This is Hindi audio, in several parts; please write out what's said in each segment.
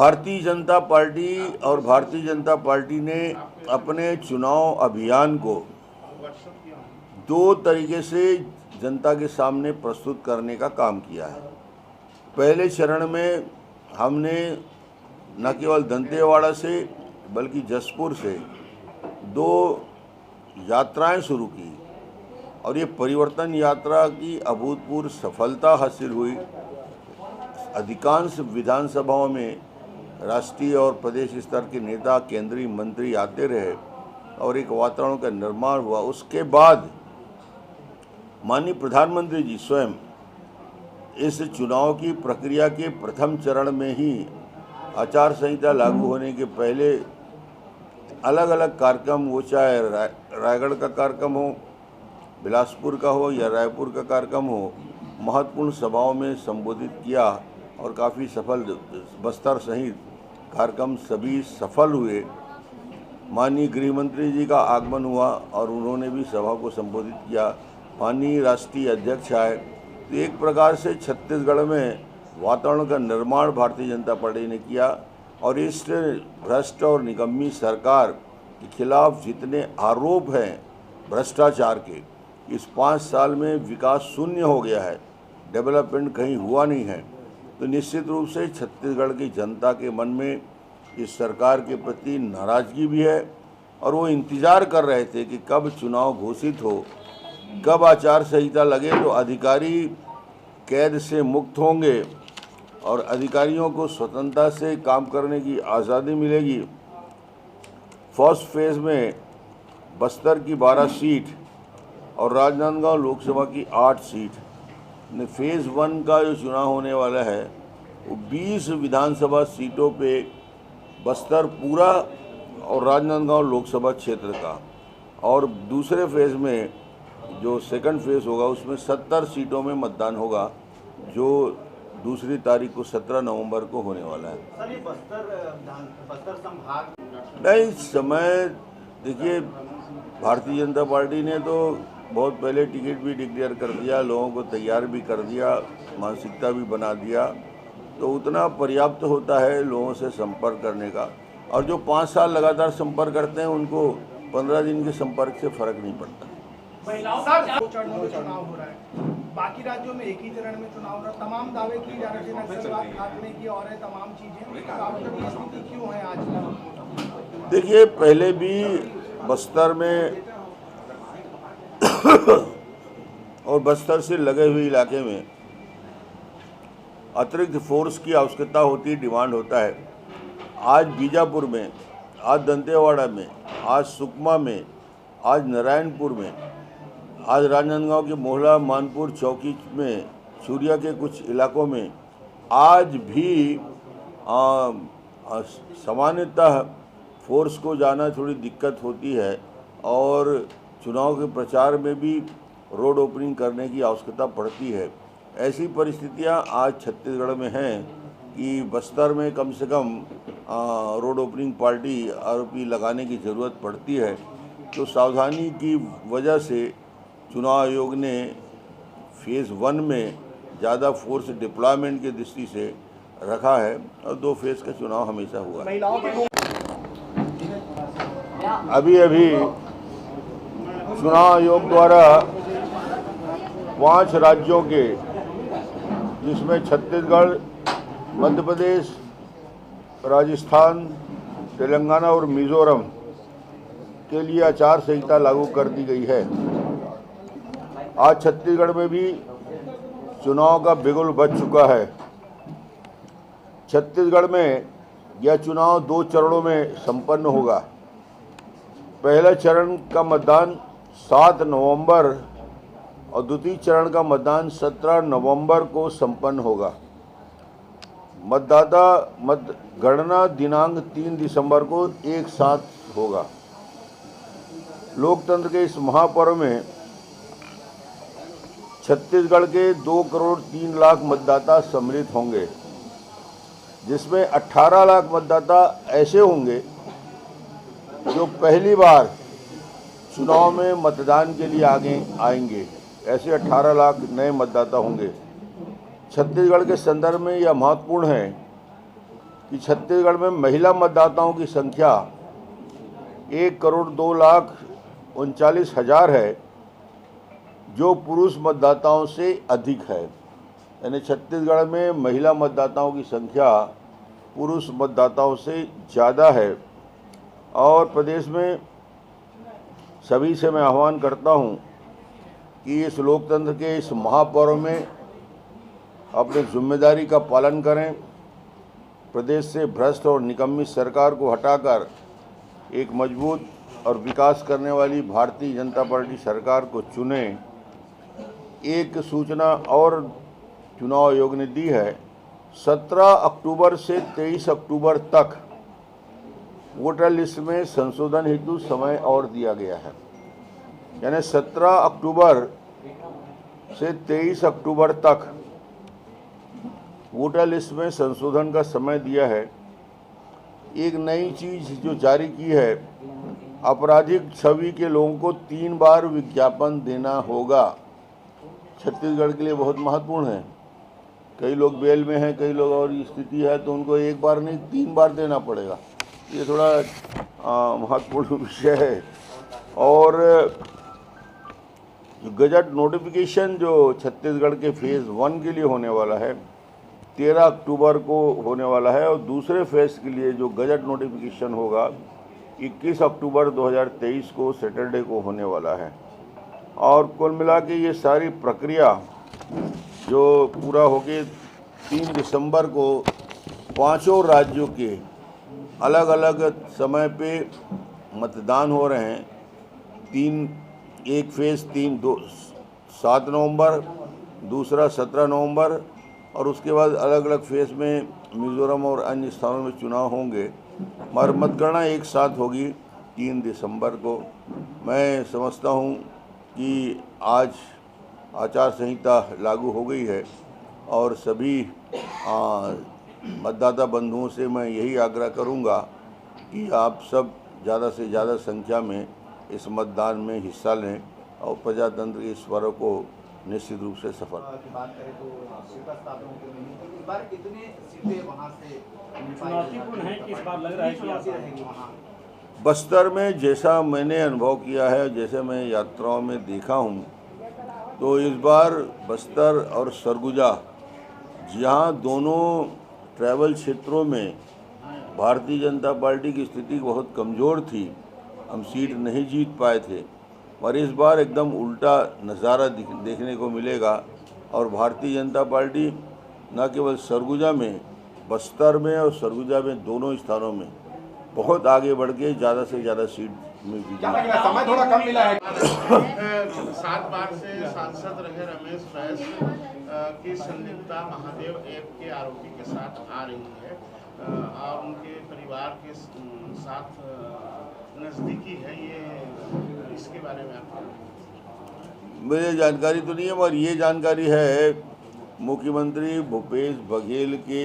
भारतीय जनता पार्टी ने अपने चुनाव अभियान को दो तरीके से जनता के सामने प्रस्तुत करने का काम किया है। पहले चरण में हमने न केवल दंतेवाड़ा से बल्कि जसपुर से 2 यात्राएं शुरू की और ये परिवर्तन यात्रा की अभूतपूर्व सफलता हासिल हुई। अधिकांश विधानसभाओं में राष्ट्रीय और प्रदेश स्तर के नेता, केंद्रीय मंत्री आते रहे और एक वातावरण का निर्माण हुआ। उसके बाद माननीय प्रधानमंत्री जी स्वयं इस चुनाव की प्रक्रिया के प्रथम चरण में ही आचार संहिता लागू होने के पहले अलग अलग कार्यक्रम, वो चाहे रायगढ़ का कार्यक्रम हो, बिलासपुर का हो या रायपुर का कार्यक्रम हो, महत्वपूर्ण सभाओं में संबोधित किया और काफ़ी सफल, बस्तर सहित कार्यक्रम सभी सफल हुए। माननीय गृह मंत्री जी का आगमन हुआ और उन्होंने भी सभा को संबोधित किया। माननीय राष्ट्रीय अध्यक्ष आए। तो एक प्रकार से छत्तीसगढ़ में वातावरण का निर्माण भारतीय जनता पार्टी ने किया और इस भ्रष्ट और निकम्मी सरकार के खिलाफ जितने आरोप हैं भ्रष्टाचार के, इस 5 साल में विकास शून्य हो गया है, डेवलपमेंट कहीं हुआ नहीं है। तो निश्चित रूप से छत्तीसगढ़ की जनता के मन में इस सरकार के प्रति नाराज़गी भी है और वो इंतज़ार कर रहे थे कि कब चुनाव घोषित हो, कब आचार संहिता लगे तो अधिकारी कैद से मुक्त होंगे और अधिकारियों को स्वतंत्रता से काम करने की आज़ादी मिलेगी। फर्स्ट फेज़ में बस्तर की 12 सीट और राजनांदगांव लोकसभा की 8 सीट। फेज़ 1 का जो चुनाव होने वाला है वो 20 विधानसभा सीटों पे बस्तर पूरा और राजनांदगांव लोकसभा क्षेत्र का, और दूसरे फेज़ में जो सेकंड फेज़ होगा उसमें 70 सीटों में मतदान होगा, जो दूसरी तारीख को 17 नवंबर को होने वाला है। सर, ये बस्तर संभाग नहीं, समय देखिए, भारतीय जनता पार्टी ने तो बहुत पहले टिकट भी डिक्लेयर कर दिया, लोगों को तैयार भी कर दिया, मानसिकता भी बना दिया, तो उतना पर्याप्त होता है लोगों से संपर्क करने का। और जो 5 साल लगातार संपर्क करते हैं उनको 15 दिन के संपर्क से फर्क नहीं पड़ता। सर, 2 चरणों में चुनाव हो रहा है, बाकी राज्यों में एक ही चरण में चुनाव हो रहा है। तमाम दावे किए जा रहे थे नक्सलवाद खात्मे की और है तमाम चीजें, ये स्थिति क्यों है आज? देखिए, पहले भी बस्तर में और बस्तर से लगे हुए इलाके में अतिरिक्त फोर्स की आवश्यकता होती है, डिमांड होता है। आज बीजापुर में, आज दंतेवाड़ा में, आज सुकमा में, आज नारायणपुर में, आज राजनांदगांव के मोहला मानपुर चौकी में, सूर्या के कुछ इलाकों में आज भी सामान्यतः फोर्स को जाना थोड़ी दिक्कत होती है और चुनाव के प्रचार में भी रोड ओपनिंग करने की आवश्यकता पड़ती है। ऐसी परिस्थितियां आज छत्तीसगढ़ में हैं कि बस्तर में कम से कम रोड ओपनिंग पार्टी आरोपी लगाने की ज़रूरत पड़ती है। तो सावधानी की वजह से चुनाव आयोग ने फेज़ 1 में ज़्यादा फोर्स डिप्लॉयमेंट की दृष्टि से रखा है और 2 फेज़ का चुनाव हमेशा हुआ है। अभी चुनाव आयोग द्वारा 5 राज्यों के, जिसमें छत्तीसगढ़, मध्य प्रदेश, राजस्थान, तेलंगाना और मिजोरम के लिए आचार संहिता लागू कर दी गई है। आज छत्तीसगढ़ में भी चुनाव का बिगुल बज चुका है। छत्तीसगढ़ में यह चुनाव 2 चरणों में संपन्न होगा। पहला चरण का मतदान 7 नवंबर और द्वितीय चरण का मतदान 17 नवंबर को संपन्न होगा। मतगणना दिनांक 3 दिसंबर को एक साथ होगा। लोकतंत्र के इस महापर्व में छत्तीसगढ़ के 2 करोड़ 3 लाख मतदाता सम्मिलित होंगे, जिसमें 18 लाख मतदाता ऐसे होंगे जो पहली बार चुनाव में मतदान के लिए आगे आएंगे। ऐसे 18 लाख नए मतदाता होंगे। छत्तीसगढ़ के संदर्भ में यह महत्वपूर्ण है कि छत्तीसगढ़ में महिला मतदाताओं की संख्या 1,02,39,000 है, जो पुरुष मतदाताओं से अधिक है। यानी छत्तीसगढ़ में महिला मतदाताओं की संख्या पुरुष मतदाताओं से ज़्यादा है। और प्रदेश में सभी से मैं आह्वान करता हूं कि इस लोकतंत्र के इस महापर्व में अपनी जिम्मेदारी का पालन करें। प्रदेश से भ्रष्ट और निकम्मी सरकार को हटाकर एक मजबूत और विकास करने वाली भारतीय जनता पार्टी सरकार को चुनें। एक सूचना और चुनाव आयोग ने दी है, 17 अक्टूबर से 23 अक्टूबर तक वोटर लिस्ट में संशोधन हेतु समय और दिया गया है। यानी 17 अक्टूबर से 23 अक्टूबर तक वोटर लिस्ट में संशोधन का समय दिया है। एक नई चीज़ जो जारी की है, आपराधिक छवि के लोगों को 3 बार विज्ञापन देना होगा। छत्तीसगढ़ के लिए बहुत महत्वपूर्ण है। कई लोग बेल में हैं, कई लोग और स्थिति है, तो उनको 1 बार नहीं 3 बार देना पड़ेगा। ये थोड़ा महत्वपूर्ण विषय है। और गजट नोटिफिकेशन जो छत्तीसगढ़ के फेज़ 1 के लिए होने वाला है 13 अक्टूबर को होने वाला है, और दूसरे फेज़ के लिए जो गजट नोटिफिकेशन होगा 21 अक्टूबर 2023 को सैटरडे को होने वाला है। और कुल मिला के ये सारी प्रक्रिया जो पूरा होके 3 दिसंबर को 5 राज्यों के अलग अलग समय पे मतदान हो रहे हैं। एक फेज़ 7 नवंबर, दूसरा 17 नवंबर, और उसके बाद अलग अलग फेज़ में मिज़ोरम और अन्य स्थानों में चुनाव होंगे। मगर मतगणना एक साथ होगी 3 दिसंबर को। मैं समझता हूं कि आज आचार संहिता लागू हो गई है, और सभी मतदाता बंधुओं से मैं यही आग्रह करूंगा कि आप सब ज़्यादा से ज़्यादा संख्या में इस मतदान में हिस्सा लें और प्रजातंत्र के इस पर्व को निश्चित रूप से सफल। की बात करें तो विकासदाताओं के लिए इस बार कितने सीटें वहाँ से चुनौतीपूर्ण है कि इस बार लग रहा है कि आसान रहेगी वहाँ? बस्तर में जैसा मैंने अनुभव किया है, जैसे मैं यात्राओं में देखा हूँ, तो इस बार बस्तर और सरगुजा, जहाँ दोनों ट्रैवल क्षेत्रों में भारतीय जनता पार्टी की स्थिति बहुत कमज़ोर थी, हम सीट नहीं जीत पाए थे, और इस बार एकदम उल्टा नज़ारा देखने को मिलेगा। और भारतीय जनता पार्टी न केवल सरगुजा में, बस्तर में और सरगुजा में दोनों स्थानों में बहुत आगे बढ़ के ज़्यादा से ज़्यादा सीट में जीतेगी। समय थोड़ा कम मिला है। 7 बार से सांसद रहे रमेश बैस की संलिप्तता महादेव ऐप के आरोपी के साथ आ रही है, और उनके परिवार के साथ नज़दीकी है। ये इसके बारे में आप मुझे जानकारी तो नहीं है, मगर ये जानकारी है मुख्यमंत्री भूपेश बघेल के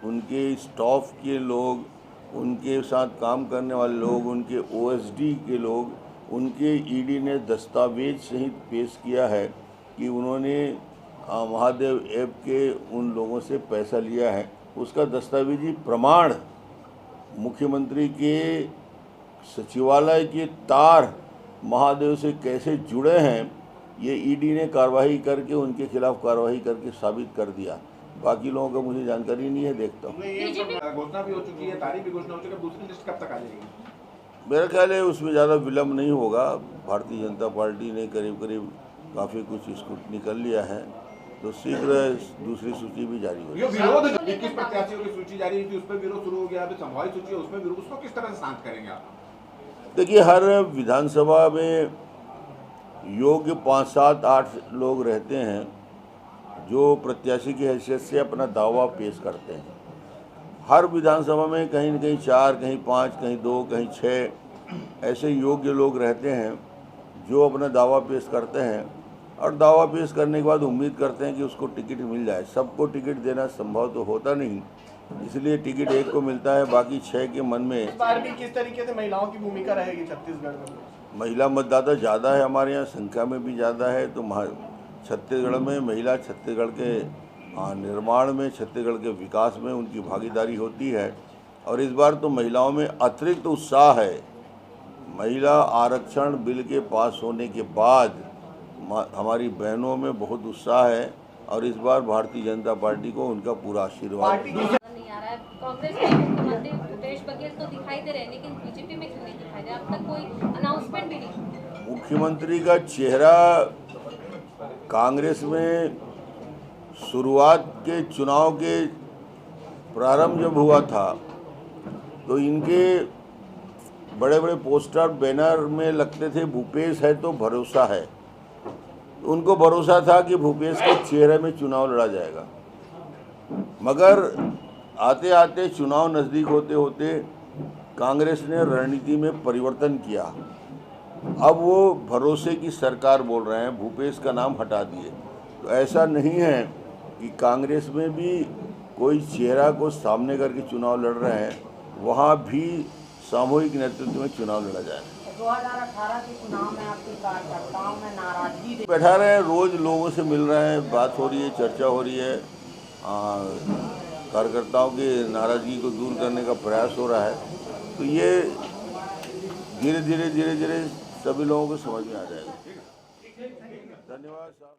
उनके स्टाफ के लोग, उनके साथ काम करने वाले लोग, उनके ओएसडी के लोग, उनके ईडी ने दस्तावेज सहित पेश किया है कि उन्होंने महादेव ऐप के उन लोगों से पैसा लिया है। उसका दस्तावेजी प्रमाण मुख्यमंत्री के सचिवालय के तार महादेव से कैसे जुड़े हैं, ये ईडी ने कार्रवाई करके उनके खिलाफ कार्रवाई करके साबित कर दिया। बाकी लोगों का मुझे जानकारी नहीं है, देखता हूँ। घोषणा भी हो चुकी है, तारीख भी घोषणा हो चुकी है, दूसरी लिस्ट कब तक आ जाएगी? मेरा ख्याल है उसमें ज़्यादा विलम्ब नहीं होगा। भारतीय जनता पार्टी ने करीब काफ़ी कुछ स्क्रूटनी कर लिया है, तो शीघ्र दूसरी सूची भी जारी होगी। विरोध 21 प्रत्याशियों की सूची जारी थी, उस पर विरोध शुरू हो गया। अभी संभावित सूची है, उसमें विरोध, उसको किस तरह से शांत करेंगे आप? देखिए, हर विधानसभा में योग्य 5, 7, 8 लोग रहते हैं जो प्रत्याशी की हैसियत से अपना दावा पेश करते हैं। हर विधानसभा में कहीं न कहीं 4, कहीं 5, कहीं 2, कहीं 6 ऐसे योग्य लोग रहते हैं जो अपना दावा पेश करते हैं, और दावा पेश करने के बाद उम्मीद करते हैं कि उसको टिकट मिल जाए। सबको टिकट देना संभव तो होता नहीं, इसलिए टिकट एक को मिलता है, बाकी 6 के मन में। इस बार भी किस तरीके से महिलाओं की भूमिका रहेगी छत्तीसगढ़ में? महिला मतदाता ज़्यादा है हमारे यहाँ, संख्या में भी ज़्यादा है, तो छत्तीसगढ़ में महिला छत्तीसगढ़ के निर्माण में, छत्तीसगढ़ के विकास में उनकी भागीदारी होती है। और इस बार तो महिलाओं में अतिरिक्त उत्साह है। महिला आरक्षण बिल के पास होने के बाद हमारी बहनों में बहुत उत्साह है और इस बार भारतीय जनता पार्टी को उनका पूरा आशीर्वाद है। नहीं आ रहा है। कांग्रेस में मुख्यमंत्री भूपेश बघेल तो दिखाई दे रहे हैं, लेकिन बीजेपी में क्यों नहीं दिखाई दे रहा? अब तक कोई अनाउंसमेंट भी नहीं। मुख्यमंत्री का चेहरा कांग्रेस में शुरुआत के चुनाव के प्रारंभ जब हुआ था तो इनके बड़े बड़े पोस्टर बैनर में लगते थे, भूपेश है तो भरोसा है। उनको भरोसा था कि भूपेश के चेहरे में चुनाव लड़ा जाएगा, मगर आते आते चुनाव नज़दीक होते होते कांग्रेस ने रणनीति में परिवर्तन किया। अब वो भरोसे की सरकार बोल रहे हैं, भूपेश का नाम हटा दिए। तो ऐसा नहीं है कि कांग्रेस में भी कोई चेहरा को सामने करके चुनाव लड़ रहे हैं, वहाँ भी सामूहिक नेतृत्व में चुनाव लड़ा जाए। 2018 के चुनाव में आपके कार्यकर्ताओं में नाराजगी बैठा रहे हैं, रोज लोगों से मिल रहे हैं, बात हो रही है, चर्चा हो रही है, कार्यकर्ताओं की नाराजगी को दूर करने का प्रयास हो रहा है। तो ये धीरे धीरे सभी लोगों को समझ में आ जाएगा। धन्यवाद साहब।